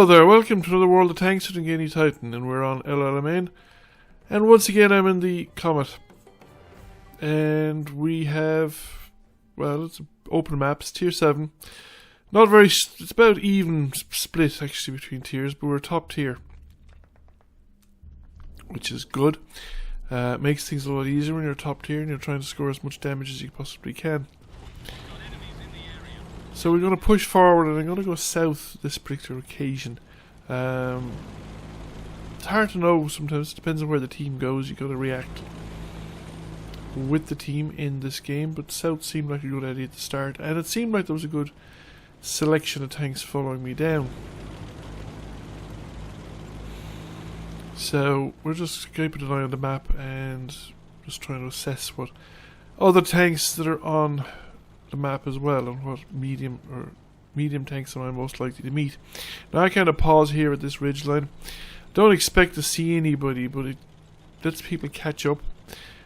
Hello there, welcome to another World of Tanks with Guinea Titan, and we're on El Alamein. And once again I'm in the Comet. And we have, well, it's open maps, tier 7. Not very, it's about even split actually between tiers, but we're top tier. Which is good. It makes things a lot easier when you're top tier and you're trying to score as much damage as you possibly can. So we're going to push forward, and I'm going to go south this particular occasion. It's hard to know sometimes. It depends on where the team goes. You've got to react with the team in this game. But south seemed like a good idea at the start, and it seemed like there was a good selection of tanks following me down. So we're just keeping an eye on the map and just trying to assess what other tanks that are on the map as well, and what medium tanks am I most likely to meet. Now I kind of pause here at this ridgeline. Don't expect to see anybody, but it lets people catch up,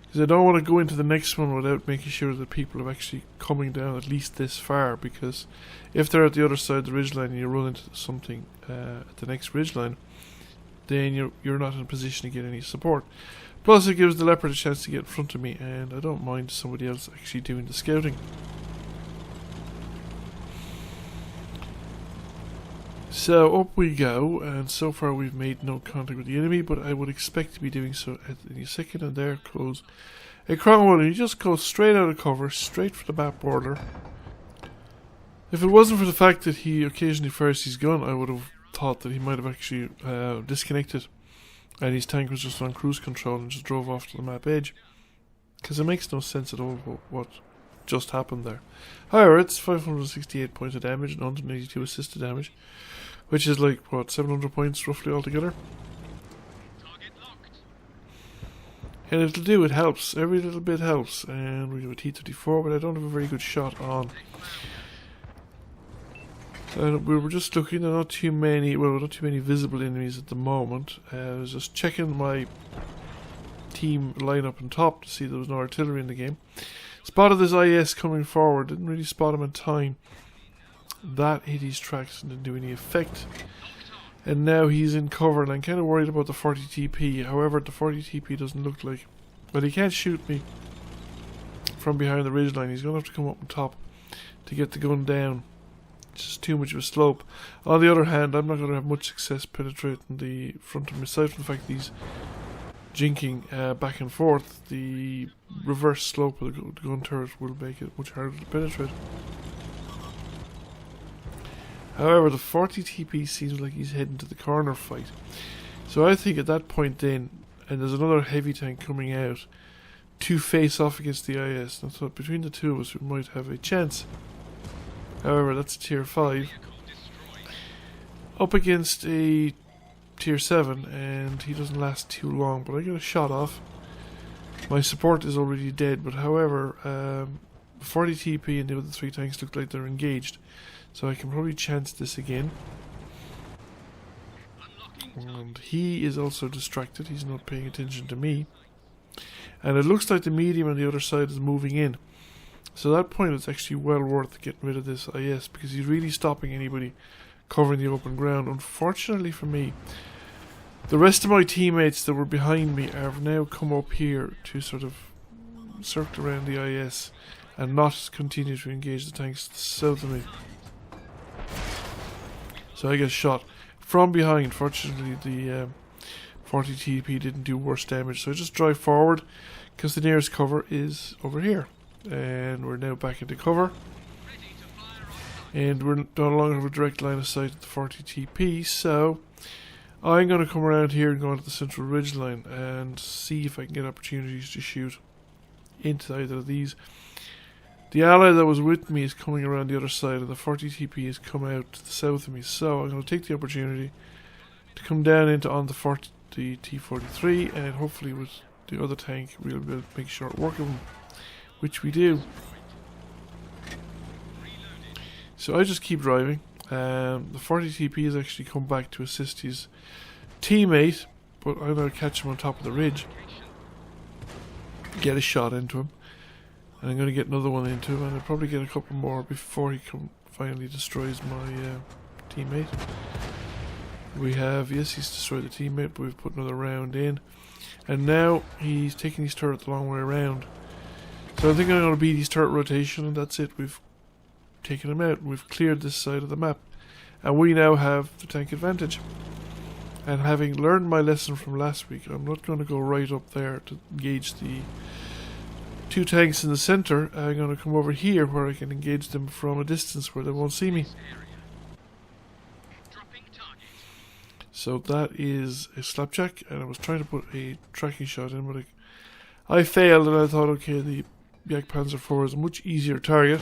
because I don't want to go into the next one without making sure that people are actually coming down at least this far, because if they're at the other side of the ridgeline and you run into something at the next ridgeline, then you're not in a position to get any support. Plus it gives the leopard a chance to get in front of me, and I don't mind somebody else actually doing the scouting. So up we go, and so far we've made no contact with the enemy, but I would expect to be doing so at any second. And there close a Cromwell, and you just go straight out of cover, straight for the back border. If it wasn't for the fact that he occasionally fires his gun, I would have thought that he might have actually disconnected and his tank was just on cruise control and just drove off to the map edge, because it makes no sense at all what just happened there. However, it's 568 points of damage and 182 assisted damage, which is like, what, 700 points roughly altogether? And it'll do, it helps. Every little bit helps. And we do a T-34, but I don't have a very good shot on. And we were just looking, there are not too many visible enemies at the moment. I was just checking my team lineup on top to see there was no artillery in the game. Spotted this IS coming forward, didn't really spot him in time. That hit his tracks and didn't do any effect. And now he's in cover, and I'm kind of worried about the 40 TP. However, the 40 TP doesn't look like... Well, he can't shoot me from behind the ridgeline. He's going to have to come up on top to get the gun down. It's just too much of a slope. On the other hand, I'm not going to have much success penetrating the front of him, aside from the fact that he's jinking back and forth. The reverse slope of the gun turret will make it much harder to penetrate. However, the 40 TP seems like he's heading to the corner fight. So I think at that point then, and there's another heavy tank coming out to face off against the IS. And so between the two of us we might have a chance. However, that's tier 5. Up against a tier 7, and he doesn't last too long, but I get a shot off. My support is already dead, but however, 40 TP and the other 3 tanks look like they're engaged. So I can probably chance this again. And he is also distracted, he's not paying attention to me. And it looks like the medium on the other side is moving in. So at that point it's actually well worth getting rid of this IS, because he's really stopping anybody covering the open ground. Unfortunately for me, the rest of my teammates that were behind me have now come up here to sort of circle around the IS and not continue to engage the tanks south of me. So I get shot from behind. Fortunately, the 40 TP didn't do worse damage, so I just drive forward, because the nearest cover is over here. And we're now back into cover. And we're no longer have a direct line of sight at the 40 TP, so I'm going to come around here and go into the central ridge line and see if I can get opportunities to shoot into either of these. The ally that was with me is coming around the other side, and the 40 TP has come out to the south of me, so I'm going to take the opportunity to come down on the T-43, and hopefully with the other tank we'll be able to make short work of them, which we do. So I just keep driving. The 40 TP has actually come back to assist his teammate, but I'm going to catch him on top of the ridge, get a shot into him. And I'm going to get another one into him, and I'll probably get a couple more before he finally destroys my teammate. We have, yes, he's destroyed the teammate, but we've put another round in. And now he's taking his turret the long way around. So I think I'm going to beat his turret rotation, and that's it. We've taken him out. We've cleared this side of the map. And we now have the tank advantage. And having learned my lesson from last week, I'm not going to go right up there to engage the two tanks in the center. I'm going to come over here where I can engage them from a distance where they won't see me. So that is a slapjack, and I was trying to put a tracking shot in, but I failed, and I thought, okay, the Jagdpanzer IV is a much easier target.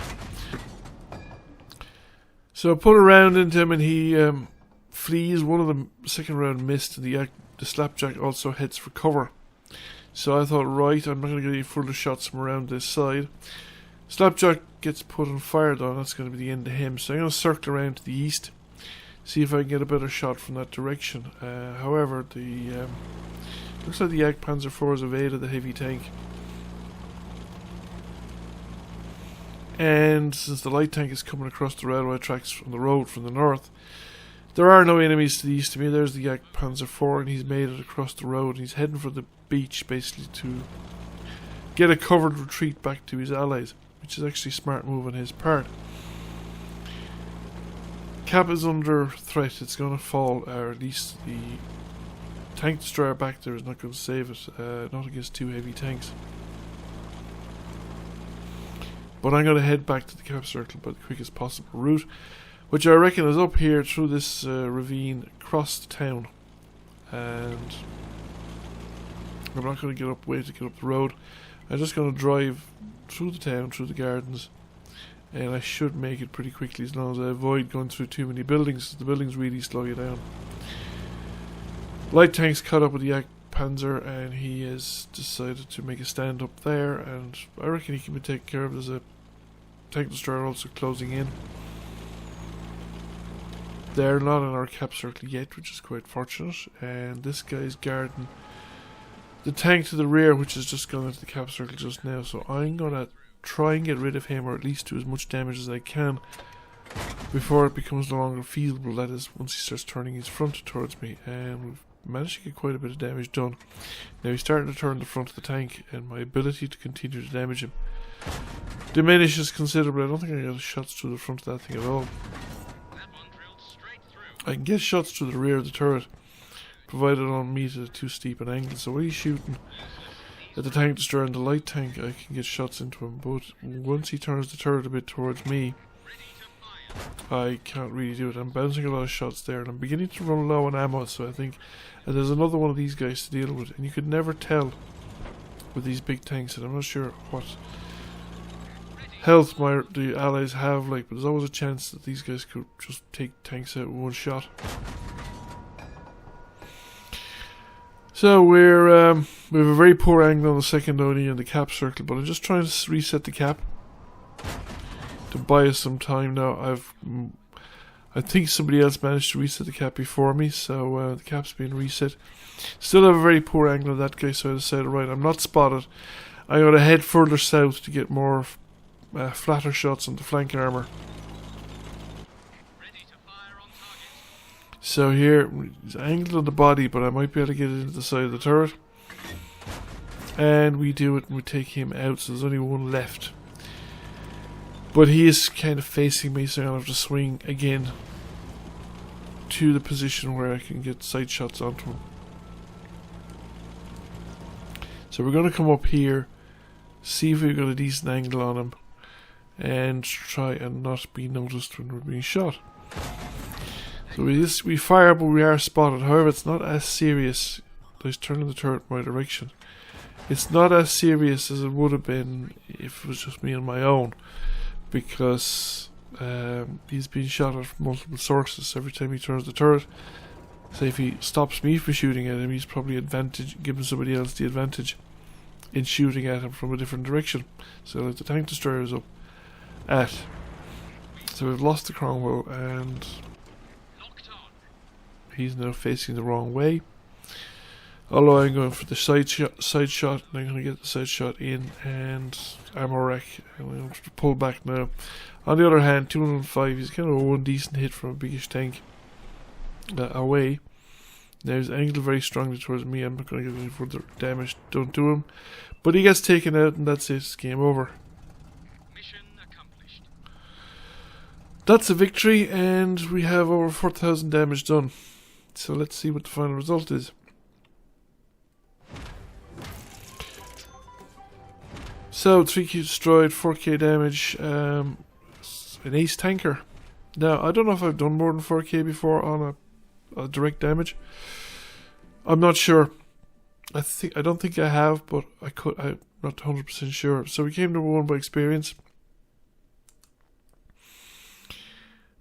So I put a round into him, and he flees. One of them, second round missed, and the slapjack also heads for cover. So I thought, right, I'm not going to get any further shots from around this side. Slapjack gets put and fired on. That's going to be the end of him. So I'm going to circle around to the east, see if I can get a better shot from that direction. However, the looks like the Jagdpanzer IV has evaded the heavy tank. And since the light tank is coming across the railway tracks from the road from the north, there are no enemies to the east of me. There's the Jagdpanzer IV, and he's made it across the road. And he's heading for the beach, basically, to get a covered retreat back to his allies, which is actually a smart move on his part. Cap is under threat. It's going to fall, or at least the tank destroyer back there is not going to save it. Not against two heavy tanks. But I'm going to head back to the cap circle by the quickest possible route, which I reckon is up here through this ravine across the town. And I'm not going to get up, wait to get up the road. I'm just going to drive through the town, through the gardens, and I should make it pretty quickly as long as I avoid going through too many buildings. The buildings really slow you down. Light tank's caught up with the Jagdpanzer, and he has decided to make a stand up there, and I reckon he can be taken care of. There's a tank destroyer also closing in. They're not in our cap circle yet, which is quite fortunate, and this guy's guarding the tank to the rear, which has just gone into the cap circle just now. So I'm going to try and get rid of him, or at least do as much damage as I can before it becomes no longer feasible. That is, once he starts turning his front towards me, and we've managed to get quite a bit of damage done. Now he's starting to turn the front of the tank, and my ability to continue to damage him diminishes considerably. I don't think I can get shots through the front of that thing at all. I can get shots through the rear of the turret, provided I don't meet at too steep an angle. So when he's shooting at the tank destroyer and the light tank, I can get shots into him. But once he turns the turret a bit towards me, I can't really do it. I'm bouncing a lot of shots there, and I'm beginning to run low on ammo. So I think there's another one of these guys to deal with, and you could never tell with these big tanks, and I'm not sure what health the allies have, like, but there's always a chance that these guys could just take tanks out with one shot. So we have a very poor angle on the second OD in the cap circle, but I'm just trying to reset the cap to buy us some time now. I think somebody else managed to reset the cap before me, so the cap's been reset. Still have a very poor angle on that guy, so I decided, right, I'm not spotted. I'm going to head further south to get more flatter shots on the flank armor. So here, he's angled on the body, but I might be able to get it into the side of the turret. And we do it, and we take him out, so there's only one left. But he is kind of facing me, so I'm going to have to swing again to the position where I can get sight shots onto him. So we're going to come up here, see if we've got a decent angle on him, and try and not be noticed when we're being shot. So we fire, but we are spotted. However, it's not as serious. He's turning the turret my direction. It's not as serious as it would have been if it was just me on my own, because he's being shot at from multiple sources every time he turns the turret. So if he stops me from shooting at him, he's probably giving somebody else the advantage in shooting at him from a different direction. So like the tank destroyer is up at. So we've lost the Cromwell, and he's now facing the wrong way. Although I'm going for the side shot, and I'm going to get the side shot in, and ammo wreck. I'm going to pull back now. On the other hand, 205, he's kind of a one decent hit from a biggish tank. away. Now he's angled very strongly towards me. I'm not going to get any further damage done to him. But he gets taken out, and that's it. It's game over. Mission accomplished. That's a victory, and we have over 4,000 damage done. So let's see what the final result is. So 3K destroyed, 4K damage, an ace tanker. Now I don't know if I've done more than 4K before on a direct damage. I'm not sure. I don't think I have, but I'm not 100% sure. So we came number 1 by experience.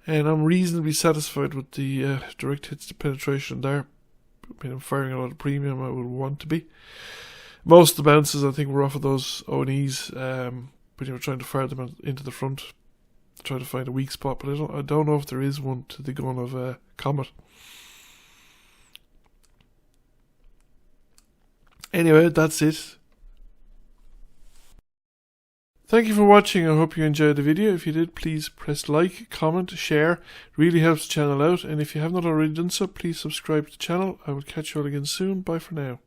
And I'm reasonably satisfied with the direct hits to penetration there. I mean, I'm firing a lot of premium I would want to be. Most of the bounces I think were off of those O&Es, but you know, trying to fire them into the front, try to find a weak spot, but I don't know if there is one to the gun of Comet. Anyway, that's it. Thank you for watching. I hope you enjoyed the video. If you did, please press like, comment, share. It really helps the channel out. And if you have not already done so, please subscribe to the channel. I will catch you all again soon. Bye for now.